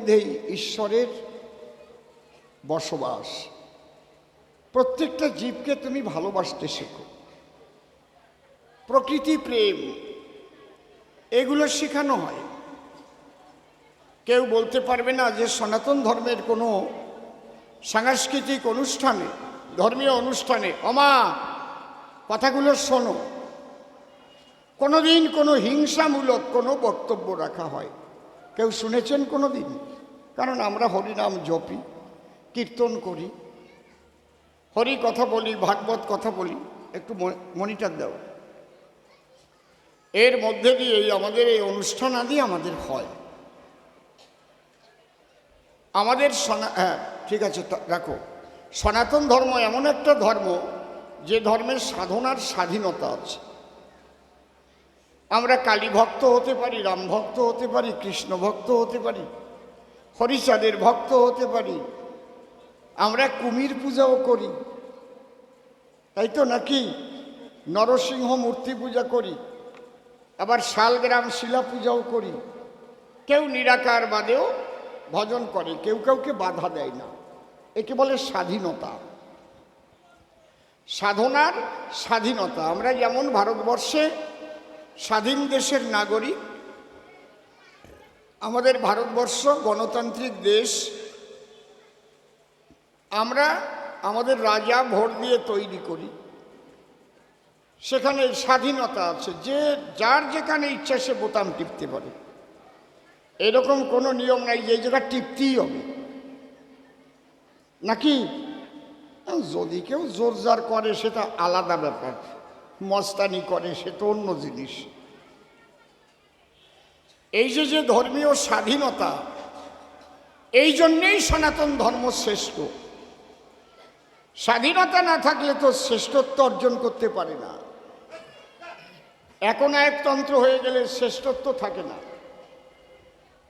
মধ্যেই ঈশ্বরের বসবাস। প্রত্যেকটা জীবকে তুমি ভালোবাসতে শেখো, প্রকৃতি প্রেম এগুলো শেখানো হয়। কেউ বলতে পারবে না যে সনাতন ধর্মের কোনো সাংস্কৃতিক অনুষ্ঠানে, ধর্মীয় অনুষ্ঠানে ওমা কথাগুলো শোনো, কোনোদিন কোনো হিংসামূলক কোনো বক্তব্য রাখা হয় কেউ শুনেছেন কোনো দিন? কারণ আমরা হরিনাম জপি, কীর্তন করি, হরি কথা বলি, ভাগবত কথা বলি। একটু মনিটর দাও। এর মধ্যে দিয়েই আমাদের এই অনুষ্ঠান আদি আমাদের হয়। আমাদের হ্যাঁ ঠিক আছে রাখো। সনাতন ধর্ম এমন একটা ধর্ম যে ধর্মের সাধনার স্বাধীনতা আছে। আমরা কালী ভক্ত হতে পারি, রাম ভক্ত হতে পারি, কৃষ্ণ ভক্ত হতে পারি, হরিচাঁদের ভক্ত হতে পারি, আমরা কুমির পূজাও করি, তাই তো নাকি? নরসিংহ মূর্তি পূজা করি, আবার শালগ্রাম শিলা পূজাও করি। কেউ নিরাকার বাদেও ভজন করে, কেউ কাউকে বাধা দেয় না। একে বলে স্বাধীনতা, সাধনার স্বাধীনতা। আমরা যেমন ভারতবর্ষে স্বাধীন দেশের নাগরিক, আমাদের ভারতবর্ষ গণতান্ত্রিক দেশ, আমরা আমাদের রাজা ভোট দিয়ে তৈরি করি, সেখানে স্বাধীনতা আছে, যে যার যেখানে ইচ্ছা সে বোতাম টিপতে পারে। এরকম কোনো নিয়ম নাই যে এই জায়গা টিপতেই হবে নাকি। যদি কেউ জোরজার করে সেটা আলাদা ব্যাপার, মস্তানি করে সে তো অন্য জিনিস। এই যে ধর্মীয় স্বাধীনতা, এই জন্যেই সনাতন ধর্ম শ্রেষ্ঠ। স্বাধীনতা না থাকলে তো শ্রেষ্ঠত্ব অর্জন করতে পারে না। একনায়কতন্ত্র হয়ে গেলে শ্রেষ্ঠত্ব থাকে না।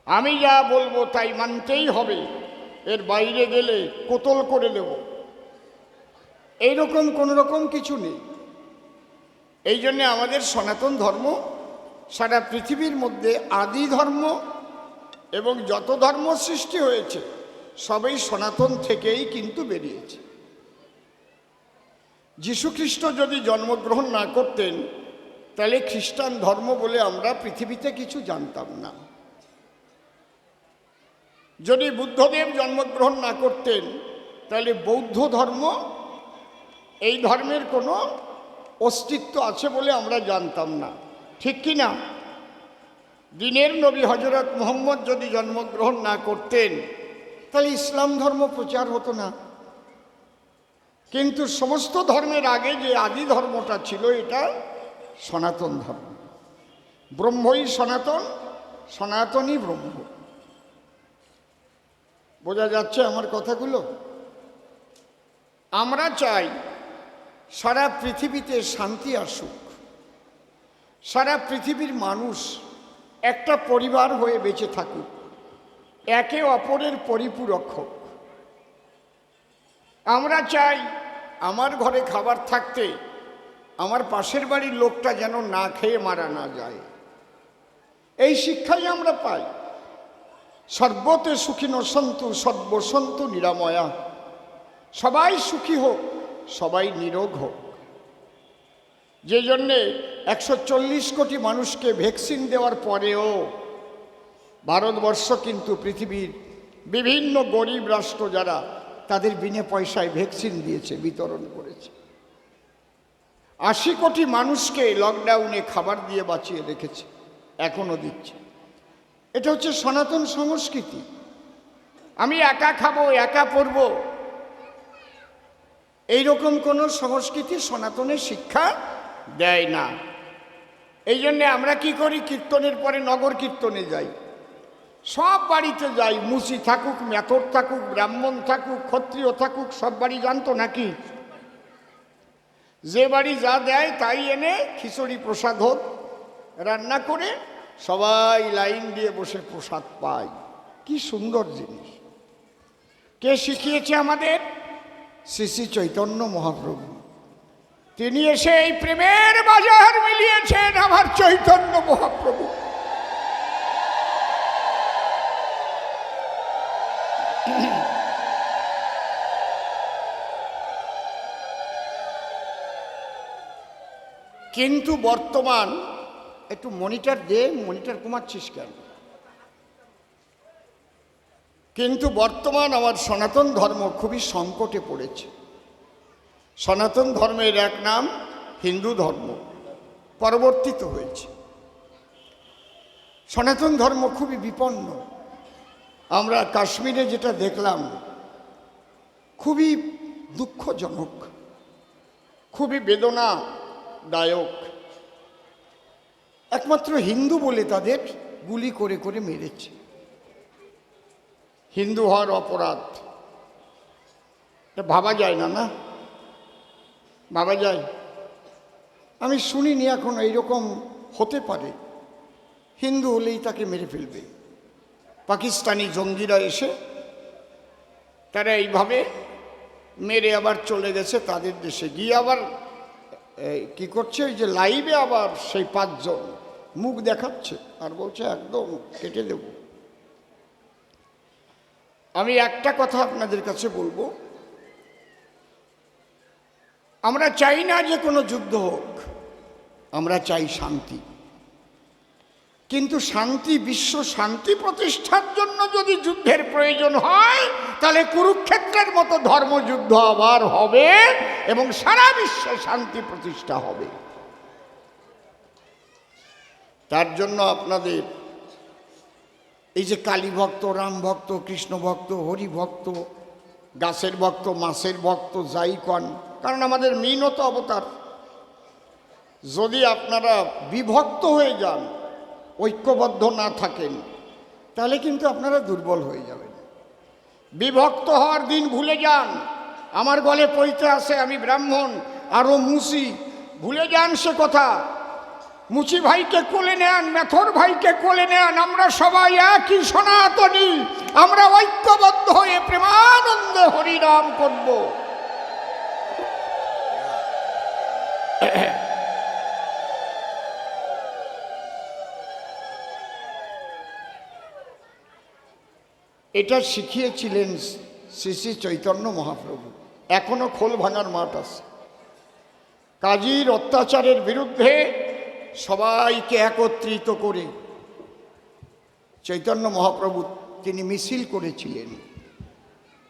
আমি যা বলবো তাই মানতেই হবে, এর বাইরে গেলে কোতল করে দেব, এইরকম কোনো রকম কিছু নেই। এই জন্যে আমাদের সনাতন ধর্ম সারা পৃথিবীর মধ্যে আদি ধর্ম, এবং যত ধর্ম সৃষ্টি হয়েছে সবই সনাতন থেকেই কিন্তু বেরিয়েছে। যীশুখ্রিস্ট যদি জন্মগ্রহণ না করতেন তাহলে খ্রিস্টান ধর্ম বলে আমরা পৃথিবীতে কিছু জানতাম না। যদি বুদ্ধদেব জন্মগ্রহণ না করতেন তাহলে বৌদ্ধ ধর্ম, এই ধর্মের কোনো অস্তিত্ব আছে বলে আমরা জানতাম না, ঠিক কি না? দিনের নবী হজরত মুহাম্মদ যদি জন্মগ্রহণ না করতেন তাহলে ইসলাম ধর্ম প্রচার হতো না। কিন্তু সমস্ত ধর্মের আগে যে আদি ধর্মটা ছিল এটা সনাতন ধর্ম। ব্রহ্মই সনাতন, সনাতনই ব্রহ্ম। বোঝা যাচ্ছে আমার কথাগুলো? আমরা চাই সারা পৃথিবীতে শান্তি আসুক, সারা পৃথিবীর মানুষ একটা পরিবার হয়ে বেঁচে থাকুক, একে অপরের পরিপূরক হোক। আমরা চাই আমার ঘরে খাবার থাকতে আমার পাশের বাড়ির লোকটা যেন না খেয়ে মারা না যায়। এই শিক্ষাই আমরা পাই। সর্বতে সুখিনো সন্তু সর্বসন্তু নিরাময়া। সবাই সুখী হোক, সবাই নিরোগ হোক। যে জন্যে 140 কোটি মানুষকে ভ্যাকসিন দেওয়ার পরেও ভারতবর্ষ কিন্তু পৃথিবীর বিভিন্ন গরিব রাষ্ট্র যারা, তাদের বিনা পয়সায় ভ্যাকসিন দিয়েছে, বিতরণ করেছে। 80 কোটি মানুষকে লকডাউনে খাবার দিয়ে বাঁচিয়ে রেখেছে, এখনও দিচ্ছে। এটা হচ্ছে সনাতন সংস্কৃতি। আমি একা খাবো, একা পড়ব, এইরকম কোনো সংস্কৃতি সনাতনের শিক্ষা দেয় না। এই জন্যে আমরা কি করি, কীর্তনের পরে নগর কীর্তনে যাই, সব বাড়িতে যাই, মুসি থাকুক, মেথর থাকুক, ব্রাহ্মণ থাকুক, ক্ষত্রিয় থাকুক, সব বাড়ি জানতো নাকি? যে বাড়ি যা দেয় তাই এনে খিচুড়ি প্রসাদ হোক রান্না করে সবাই লাইন দিয়ে বসে প্রসাদ পায়। কি সুন্দর জিনিস! কে শিখিয়েছে আমাদের? শ্রী শ্রী চৈতন্য মহাপ্রভু। তিনি এসে এই প্রেমের বাজার মিলিয়েছেন আমার চৈতন্য মহাপ্রভু। কিন্তু বর্তমান একটু মনিটর দে, মনিটর কমাচ্ছিস কেন? কিন্তু বর্তমান আমার সনাতন ধর্ম খুবই সংকটে পড়েছে। সনাতন ধর্মের এক নাম হিন্দু ধর্ম, পরিবর্তিত হয়েছে। সনাতন ধর্ম খুবই বিপন্ন। আমরা কাশ্মীরে যেটা দেখলাম খুবই দুঃখজনক, খুবই বেদনাদায়ক। একমাত্র হিন্দু বলে তাদের গুলি করে করে মেরেছে। হিন্দু হওয়ার অপরাধ, এটা ভাবা যায় না, না ভাবা যায়? আমি শুনিনি এখন এইরকম হতে পারে। হিন্দু হলেই তাকে মেরে ফেলবে। পাকিস্তানি জঙ্গিরা এসে তারা এইভাবে মেরে আবার চলে গেছে তাদের দেশে, গিয়ে আবার কি করছে, ওই যে লাইভে আবার সেই 5 জন মুখ দেখাচ্ছে আর বলছে একদম কেটে দেব। আমি একটা কথা আপনাদের কাছে বলবো, আমরা চাই না যে কোনো যুদ্ধ হোক, আমরা চাই শান্তি। কিন্তু শান্তি, বিশ্ব শান্তি প্রতিষ্ঠার জন্য যদি যুদ্ধের প্রয়োজন হয়, তাহলে কুরুক্ষেত্রের মতো ধর্মযুদ্ধ আবার হবে এবং সারা বিশ্বে শান্তি প্রতিষ্ঠা হবে। তার জন্য আপনাদের এই যে কালী ভক্ত, রাম ভক্ত, কৃষ্ণ ভক্ত, হরি ভক্ত, গাছের ভক্ত, মাছের ভক্ত, যাই কন, কারণ আমাদের মিনত অবতার। যদি আপনারা বিভক্ত হয়ে যান, ঐক্যবদ্ধ না থাকেন, তাহলে কিন্তু আপনারা দুর্বল হয়ে যাবেন। বিভক্ত হওয়ার দিন ভুলে যান। আমার গলে পইতে আছে আমি ব্রাহ্মণ, আরও মুচি, ভুলে যান সে কথা। মুচি ভাইকে কোলে নেন, মেথর ভাইকে কোলে নেন, আমরা সবাই একই সনাতনী, আমরা ঐক্যবদ্ধ হয়ে প্রেমানন্দে হরিনাম করব। এটা শিখিয়েছিলেন শ্রী শ্রী চৈতন্য মহাপ্রভু। এখনো খোল ভাঙার মাঠ আছে। কাজীর অত্যাচারের বিরুদ্ধে সবাইকে একত্রিত করে চৈতন্য মহাপ্রভু তিনি মিছিল করেছিলেন।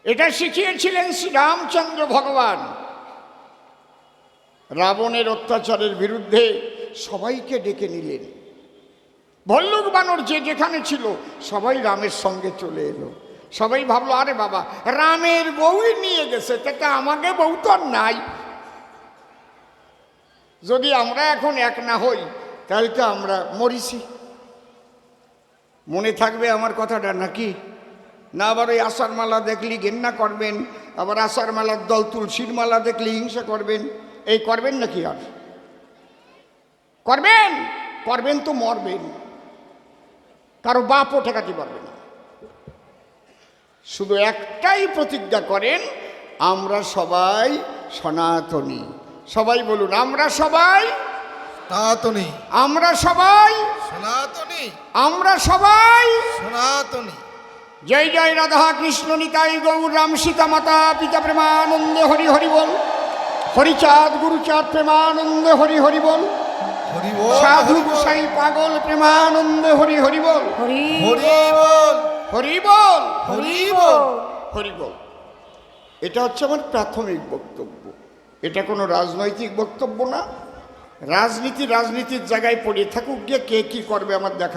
এটা শিখিয়েছিলেন শ্রী রামচন্দ্র ভগবান। রাবণের অত্যাচারের বিরুদ্ধে সবাইকে ডেকে নিলেন। ভল্লুক বানর যে যেখানে ছিল সবাই রামের সঙ্গে চলে এলো। সবাই ভাবলো আরে বাবা, রামের বউই নিয়ে গেছে, তাতে আমাকে বউ তো আর নাই। যদি আমরা এখন এক না হই তাহলে তো আমরা মরিছি। মনে থাকবে আমার কথাটা নাকি? না আবার ওই আষাঢ় মালা দেখলি ঘেন্না করবেন, আবার আষাঢ় মালার দল তুলসীর মালা দেখলি হিংসা করবেন। এই করবেন নাকি? আর করবেন? করবেন তো মরবেন, কারো বাপও ঠেকাতে পারবে না। শুধু একটাই প্রতিজ্ঞা করেন, আমরা সবাই সনাতনী। সবাই বলুন, আমরা সবাই সনাতনী, আমরা সবাই সনাতনী, আমরা সবাই সনাতনী। জয় জয় রাধা কৃষ্ণ নিতাই গৌর রাম সীতা মাতা পিতা প্রেমানন্দে হরি হরি বল। হরিচাঁদ গুরুচাঁদ প্রেমানন্দে হরি হরি বল। হরি বল। সাধু গোসাই পাগল প্রেমানন্দে হরি হরি বল। হরি বল। হরি বল। হরি বল। হরি বল। এটা হচ্ছে আমার প্রাথমিক বক্তব্য। এটা কোনো রাজনৈতিক বক্তব্য না। রাজনীতির জায়গায় পড়ে থাকুক, গিয়ে কে কি করবে আমার দেখা।